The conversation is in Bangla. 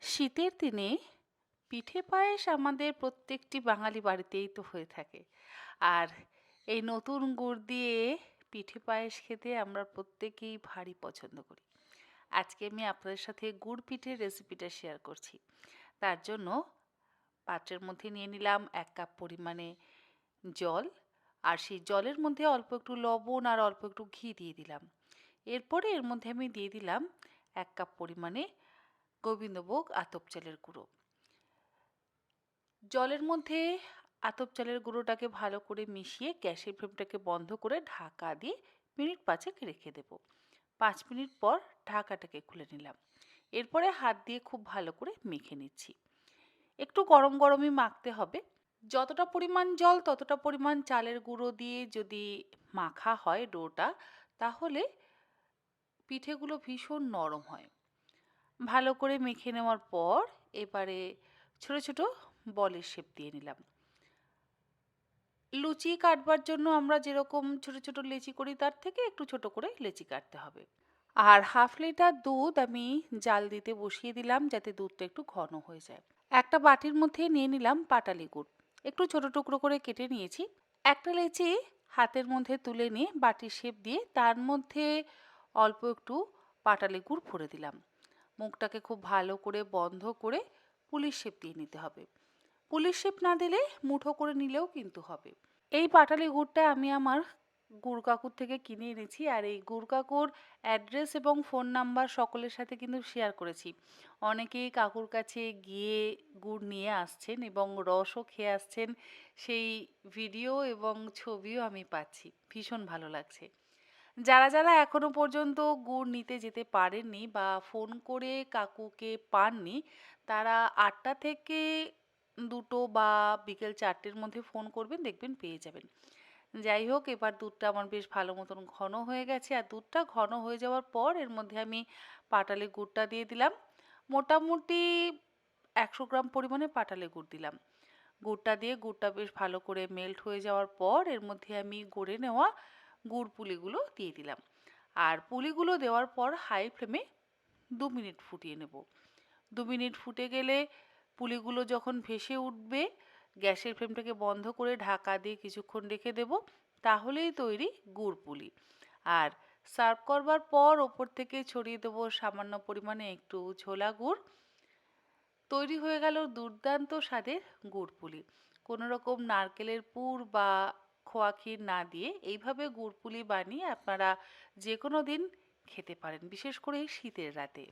শীতের দিনে পিঠে পায়েস আমাদের প্রত্যেকটি বাঙালি বাড়িতেই তো হয়ে থাকে। আর এই নতুন গুড় দিয়ে পিঠে পায়েস খেতে আমরা প্রত্যেকেই ভারী পছন্দ করি। আজকে আমি আপনাদের সাথে গুড় পিঠের রেসিপিটা শেয়ার করছি। তার জন্য পাত্রের মধ্যে নিয়ে নিলাম ১ কাপ পরিমাণে জল। আর সেই জলের মধ্যে অল্প একটু লবণ আর অল্প একটু ঘি দিয়ে দিলাম। এরপরে এর মধ্যে আমি দিয়ে দিলাম ১ কাপ পরিমাণে গোবিন্দভোগ আতপ চালের গুঁড়ো। জলের মধ্যে আতপ চালের গুঁড়োটাকে ভালো করে মিশিয়ে গ্যাসের ফ্লেমটাকে বন্ধ করে ঢাকা দিয়ে মিনিট ৫ রেখে দেব। ৫ মিনিট পর ঢাকাটাকে খুলে নিলাম। এরপরে হাত দিয়ে খুব ভালো করে মেখে নিচ্ছি। একটু গরম গরমই মাখতে হবে। যতটা পরিমাণ জল ততটা পরিমাণ চালের গুঁড়ো দিয়ে যদি মাখা হয় ডোটা, তাহলে পিঠেগুলো ভীষণ নরম হয়। ভালো করে মেখে নেওয়ার পর এবারে ছোট ছোট বলের শেপ দিয়ে নিলাম। লুচি কাটবার জন্য আমরা যেরকম ছোট ছোট লেচি করি তার থেকে একটু ছোট করে লেচি কাটতে হবে। আর হাফ লিটার দুধ আমি জাল দিতে বসিয়ে দিলাম যাতে দুধটা একটু ঘন হয়ে যায়। একটা বাটির মধ্যে নিয়ে নিলাম পাটালি গুড়। একটু ছোট টুকরো করে কেটে নিয়েছি। একটা লেচি হাতের মধ্যে তুলে নিয়ে বাটির শেপ দিয়ে তার মধ্যে অল্প একটু পাটালি গুড় ভরে দিলাম। মুখটাকে খুব ভালো করে বন্ধ করে পুলিশ শেপ দিয়ে নিতে হবে। পুলিশ শেপ না দিলে মুঠো করে নিলেও কিন্তু হবে। এই পাটালি গুড়টা আমি আমার গুড় কাকুর থেকে কিনে এনেছি। আর এই গুড় কাকুর অ্যাড্রেস এবং ফোন নাম্বার সকলের সাথে কিন্তু শেয়ার করেছি। অনেকেই কাকুর কাছে গিয়ে গুড় নিয়ে আসছেন এবং রসও খেয়ে আসছেন। সেই ভিডিও এবং ছবিও আমি পাচ্ছি। ভীষণ ভালো লাগছে। যারা যারা এখনো পর্যন্ত গুড় নিতে যেতে পারেননি বা ফোন করে কাকুকে পাননি, তারা ৮টা থেকে ২টো বা বিকেল ৪টের মধ্যে ফোন করবেন, দেখবেন পেয়ে যাবেন। যাই হোক, এবার দুধটা আমার বেশ ভালো মতন ঘন হয়ে গেছে। আর দুধটা ঘন হয়ে যাওয়ার পর এর মধ্যে আমি পাটালি গুড়টা দিয়ে দিলাম। মোটামুটি ১০০ গ্রাম পরিমাণে পাটালি গুড় দিলাম। গুড়টা দিয়ে গুড়টা বেশ ভালো করে মেল্ট হয়ে যাওয়ার পর এর মধ্যে আমি গড়ে নেওয়া গুড় পুলিগুলো দিয়ে দিলাম। আর পুলিগুলো দেওয়ার পর হাই ফ্লেমে ২ মিনিট ফুটিয়ে নেব। ২ মিনিট ফুটে গেলে পুলিগুলো যখন ভেসে উঠবে, গ্যাসের ফ্লেমটাকে বন্ধ করে ঢাকা দিয়ে কিছুক্ষণ রেখে দেব। তাহলেই তৈরি গুড় পুলি। আর সার্ভ করবার পর ওপর থেকে ছড়িয়ে দেবো সামান্য পরিমাণে একটু ছোলা গুড়। তৈরি হয়ে গেল দুর্দান্ত স্বাদের গুড় পুলি। কোনো রকম নারকেলের পুর বা খোয়া ক্ষীর না দিয়ে এইভাবে গুড় পুলি বানিয়ে আপনারা যে কোনো দিন খেতে পারেন, বিশেষ করে এই শীতের রাতে।